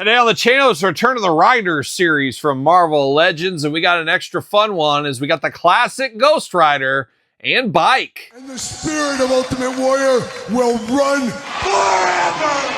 Today on the channel is Return of the Rider series from Marvel Legends, and we got an extra fun one as we got the classic Ghost Rider and bike. And the spirit of Ultimate Warrior will run forever!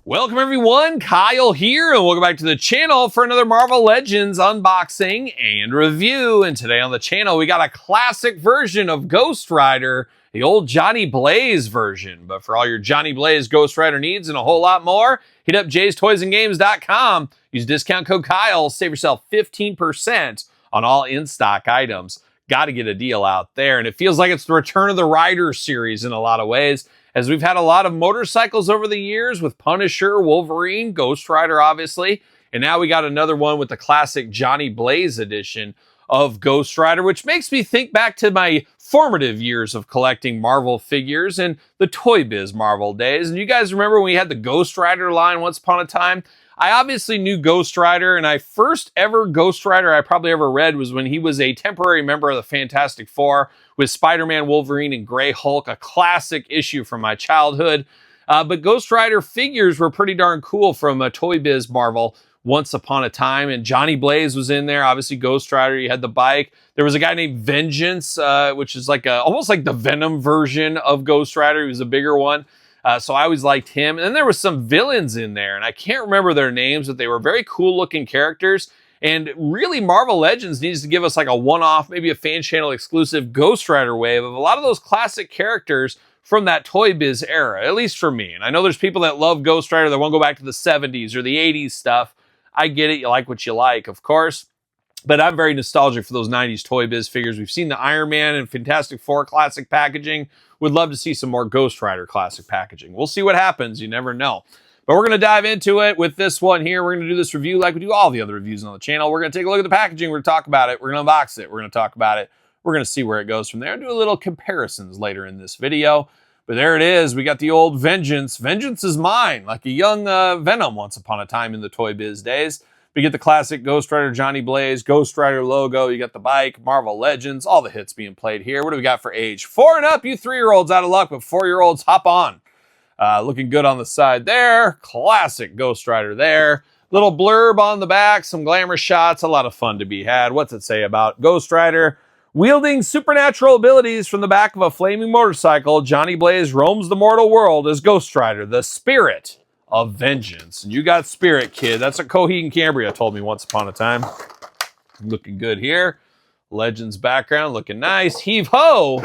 Welcome everyone, Kyle here, and welcome back to the channel for another Marvel Legends unboxing and review. And today on the channel, we got a classic version of Ghost Rider, the old Johnny Blaze version. But for all your Johnny Blaze Ghost Rider needs and a whole lot more, hit up jaystoysandgames.com. Use discount code Kyle, save yourself 15% on all in-stock items. Got to get a deal out there. And it feels like it's the Return of the Rider series in a lot of ways, as we've had a lot of motorcycles over the years with Punisher, Wolverine, Ghost Rider, obviously. And now we got another one with the classic Johnny Blaze edition of Ghost Rider, which makes me think back to my formative years of collecting Marvel figures and the Toy Biz Marvel days. And you guys remember when we had the Ghost Rider line once upon a time? I obviously knew Ghost Rider, and I first ever Ghost Rider I probably ever read was when he was a temporary member of the Fantastic Four with Spider-Man, Wolverine, and Grey Hulk, a classic issue from my childhood. But Ghost Rider figures were pretty darn cool from Toy Biz Marvel once upon a time, and Johnny Blaze was in there. Obviously, Ghost Rider, you had the bike. There was a guy named Vengeance, which is like almost like the Venom version of Ghost Rider. He was a bigger one. So I always liked him. And then there was some villains in there, and I can't remember their names, but they were very cool looking characters. And really, Marvel Legends needs to give us like a one-off, maybe a fan channel exclusive Ghost Rider wave of a lot of those classic characters from that Toy Biz era, at least for me. And I know there's people that love Ghost Rider that want to go back to the 70s or the 80s stuff. I get it. You like what you like, of course. But I'm very nostalgic for those 90s Toy Biz figures. We've seen the Iron Man and Fantastic Four classic packaging. Would love to see some more Ghost Rider classic packaging. We'll see what happens. You never know. But we're going to dive into it with this one here. We're going to do this review like we do all the other reviews on the channel. We're going to take a look at the packaging. We're going to talk about it. We're going to unbox it. We're going to talk about it. We're going to see where it goes from there and do a little comparisons later in this video. But there it is. We got the old Vengeance. Vengeance is mine, like a young Venom once upon a time in the Toy Biz days. We get the classic Ghost Rider Johnny Blaze, Ghost Rider logo. You got the bike, Marvel Legends, all the hits being played here. What do we got for age? 4 and up, you 3-year-olds out of luck, but 4-year-olds hop on. Looking good on the side there. Classic Ghost Rider there. Little blurb on the back, some glamour shots, a lot of fun to be had. What's it say about Ghost Rider? Wielding supernatural abilities from the back of a flaming motorcycle, Johnny Blaze roams the mortal world as Ghost Rider, the spirit of vengeance. And you got spirit, kid. That's what Coheed and Cambria told me once upon a time. Looking good here. Legends background looking nice. Heave ho.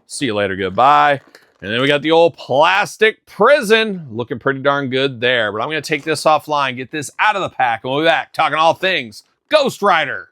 See you later. Goodbye. And then we got the old plastic prison looking pretty darn good there. But I'm going to take this offline, get this out of the pack, and we'll be back talking all things Ghost Rider.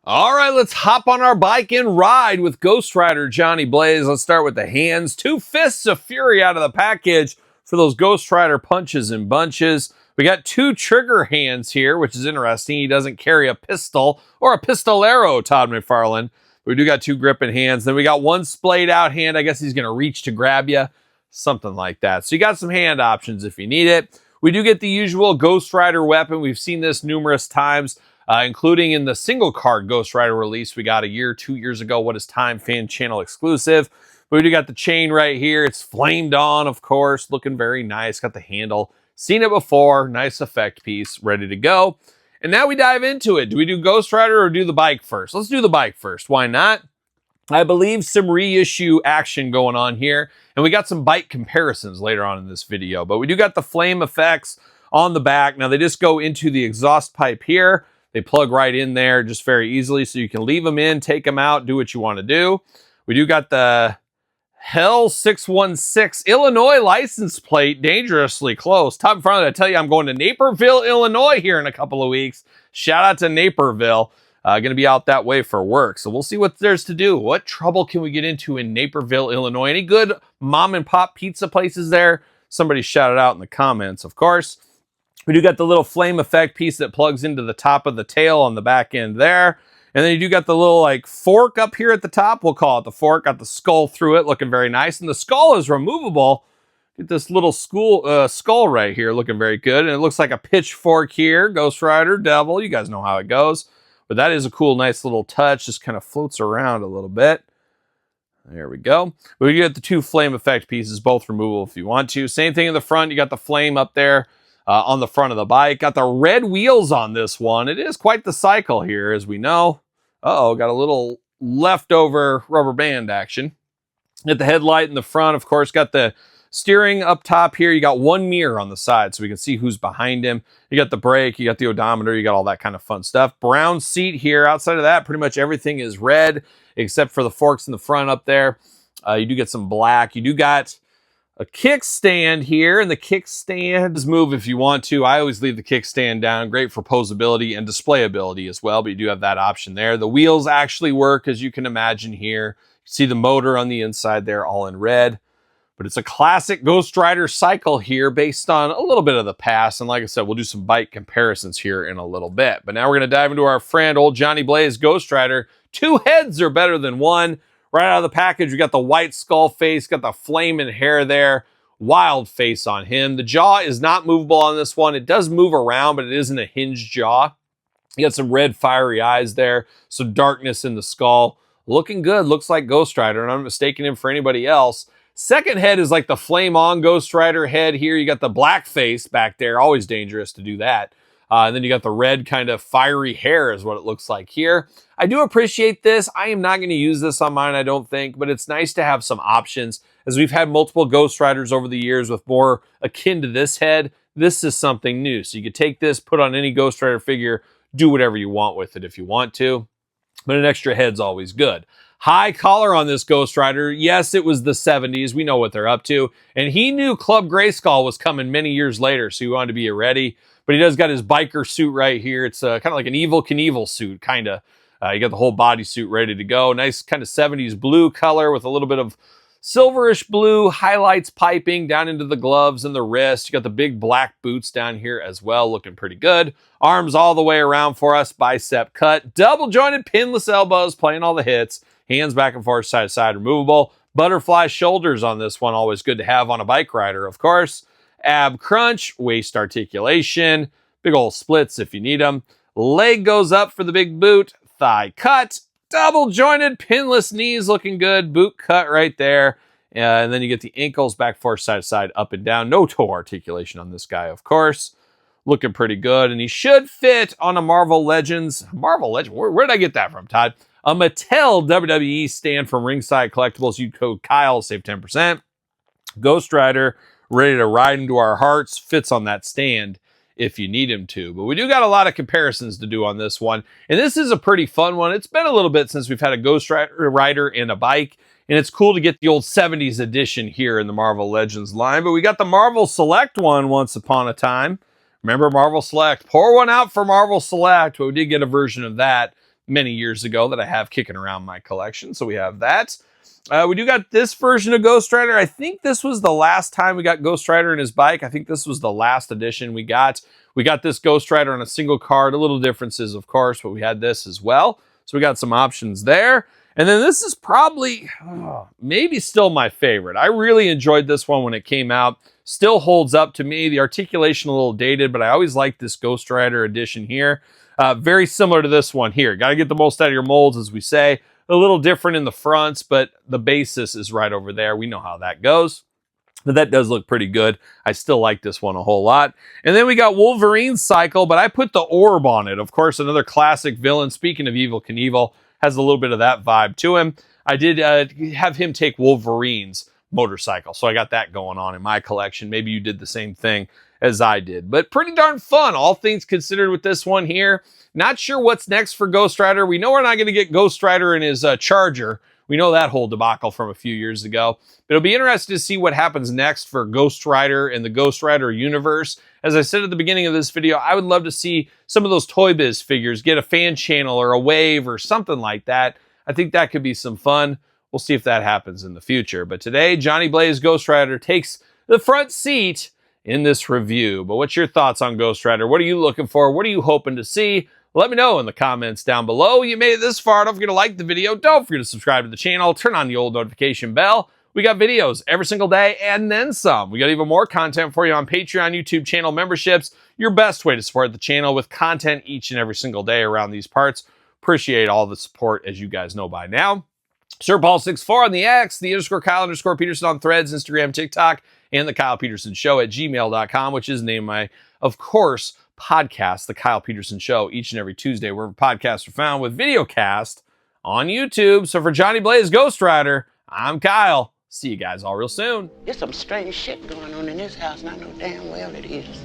All right, let's hop on our bike and ride with Ghost Rider Johnny Blaze. Let's start with the hands. 2 fists of fury out of the package for those Ghost Rider punches and bunches. We got 2 trigger hands here, which is interesting. He doesn't carry a pistol or a pistolero, Todd McFarlane. We do got 2 gripping hands. Then we got 1 splayed out hand. I guess he's going to reach to grab you. Something like that. So you got some hand options if you need it. We do get the usual Ghost Rider weapon. We've seen this numerous times, including in the single card Ghost Rider release we got 2 years ago. What is Time fan channel exclusive. But we do got the chain right here. It's flamed on, of course. Looking very nice. Got the handle. Seen it before. Nice effect piece. Ready to go. And now we dive into it. Do we do Ghost Rider or do the bike first? Let's do the bike first. Why not? I believe some reissue action going on here. And we got some bike comparisons later on in this video. But we do got the flame effects on the back. Now they just go into the exhaust pipe here. They plug right in there just very easily. So you can leave them in, take them out, do what you want to do. We do got the Hell 616 Illinois license plate, dangerously close. Top in front of it, I tell you, I'm going to Naperville, Illinois here in a couple of weeks. Shout out to Naperville. Going to be out that way for work. So we'll see what there's to do. What trouble can we get into in Naperville, Illinois? Any good mom and pop pizza places there? Somebody shout it out in the comments, of course. We do got the little flame effect piece that plugs into the top of the tail on the back end there. And then you do got the little like fork up here at the top. We'll call it the fork. Got the skull through it, looking very nice. And the skull is removable. Get this little skull right here, looking very good. And it looks like a pitchfork here. Ghost Rider, Devil. You guys know how it goes. But that is a cool, nice little touch. Just kind of floats around a little bit. There we go. We get the two flame effect pieces, both removable if you want to. Same thing in the front. You got the flame up there on the front of the bike. Got the red wheels on this one. It is quite the cycle here, as we know. Uh-oh, got a little leftover rubber band action. Got the headlight in the front, of course. Got the steering up top here. You got one mirror on the side so we can see who's behind him. You got the brake, you got the odometer, you got all that kind of fun stuff. Brown seat here. Outside of that, pretty much everything is red except for the forks in the front up there. You do get some black. You do got a kickstand here, and the kickstand does move if you want to. I always leave the kickstand down. Great for posability and displayability as well, but you do have that option there. The wheels actually work, as you can imagine here. You see the motor on the inside there, all in red. But it's a classic Ghost Rider cycle here based on a little bit of the past. And like I said, we'll do some bike comparisons here in a little bit. But now we're going to dive into our friend, old Johnny Blaze Ghost Rider. Two heads are better than one. Right out of the package, we got the white skull face, got the flaming hair there. Wild face on him. The jaw is not movable on this one. It does move around, but it isn't a hinged jaw. You got some red fiery eyes there. Some darkness in the skull. Looking good. Looks like Ghost Rider, and I'm not mistaking him for anybody else. Second head is like the flame on Ghost Rider head here. You got the black face back there. Always dangerous to do that. And then you got the red kind of fiery hair is what it looks like here. I do appreciate this. I am not going to use this on mine, I don't think, but it's nice to have some options. As we've had multiple Ghost Riders over the years with more akin to this head, this is something new. So you could take this, put on any Ghost Rider figure, do whatever you want with it if you want to. But an extra head's always good. High collar on this Ghost Rider. Yes, it was the 70s. We know what they're up to. And he knew Club Grayskull was coming many years later, so he wanted to be ready. But he does got his biker suit right here. It's kind of like an Evel Knievel suit, kind of. You got the whole bodysuit ready to go. Nice kind of 70s blue color with a little bit of silverish blue highlights piping down into the gloves and the wrist. You got the big black boots down here as well, looking pretty good. Arms all the way around for us, bicep cut. Double jointed pinless elbows, playing all the hits. Hands back and forth, side to side, removable. Butterfly shoulders on this one, always good to have on a bike rider, of course. Ab crunch, waist articulation, big old splits if you need them. Leg goes up for the big boot, thigh cut, double jointed, pinless knees looking good, boot cut right there. And then you get the ankles back, forth, side to side, up and down. No toe articulation on this guy, of course. Looking pretty good, and he should fit on a Marvel Legends. Marvel Legends? Where did I get that from, Todd? A Mattel WWE stand from Ringside Collectibles. Use code Kyle, save 10%. Ghost Rider, ready to ride into our hearts. Fits on that stand if you need him to. But we do got a lot of comparisons to do on this one. And this is a pretty fun one. It's been a little bit since we've had a Ghost Rider and a bike. And it's cool to get the old 70s edition here in the Marvel Legends line. But we got the Marvel Select one once upon a time. Remember Marvel Select? Pour one out for Marvel Select. But we did get a version of that many years ago that I have kicking around my collection. So we have that. We do got this version of Ghost Rider. I think this was the last time we got Ghost Rider and his bike. I think this was the last edition we got. We got this Ghost Rider on a single card. A little differences, of course, but we had this as well. So we got some options there. And then this is probably, maybe still my favorite. I really enjoyed this one when it came out. Still holds up to me. The articulation a little dated, but I always liked this Ghost Rider edition here. Very similar to this one here. Got to get the most out of your molds, as we say. A little different in the fronts, but the basis is right over there. We know how that goes. But that does look pretty good. I still like this one a whole lot. And then we got Wolverine's cycle, but I put the orb on it. Of course, another classic villain. Speaking of Evel Knievel, has a little bit of that vibe to him. I did have him take Wolverine's motorcycle, so I got that going on in my collection. Maybe you did the same thing as I did, but pretty darn fun, all things considered, with this one here. Not sure what's next for Ghost Rider. We know we're not going to get Ghost Rider and his Charger. We know that whole debacle from a few years ago. But it'll be interesting to see what happens next for Ghost Rider and the Ghost Rider universe. As I said at the beginning of this video, I would love to see some of those Toy Biz figures get a fan channel or a wave or something like that. I think that could be some fun. We'll see if that happens in the future. But today, Johnny Blaze Ghost Rider takes the front seat in this review. But what's your thoughts on Ghost Rider? What are you looking for? What are you hoping to see? Let me know in the comments down below. You made it this far. Don't forget to like the video. Don't forget to subscribe to the channel. Turn on the old notification bell. We got videos every single day and then some. We got even more content for you on Patreon, YouTube channel memberships. Your best way to support the channel with content each and every single day around these parts. Appreciate all the support, as you guys know by now. Sir Paul64 on the X, the _Kyle_Peterson on Threads, Instagram, TikTok, and the Kyle Peterson Show at gmail.com, which is the name of my, of course, podcast, The Kyle Peterson Show, each and every Tuesday, wherever podcasts are found, with video cast on YouTube. So for Johnny Blaze Ghost Rider, I'm Kyle. See you guys all real soon. There's some strange shit going on in this house, and I know damn well it is.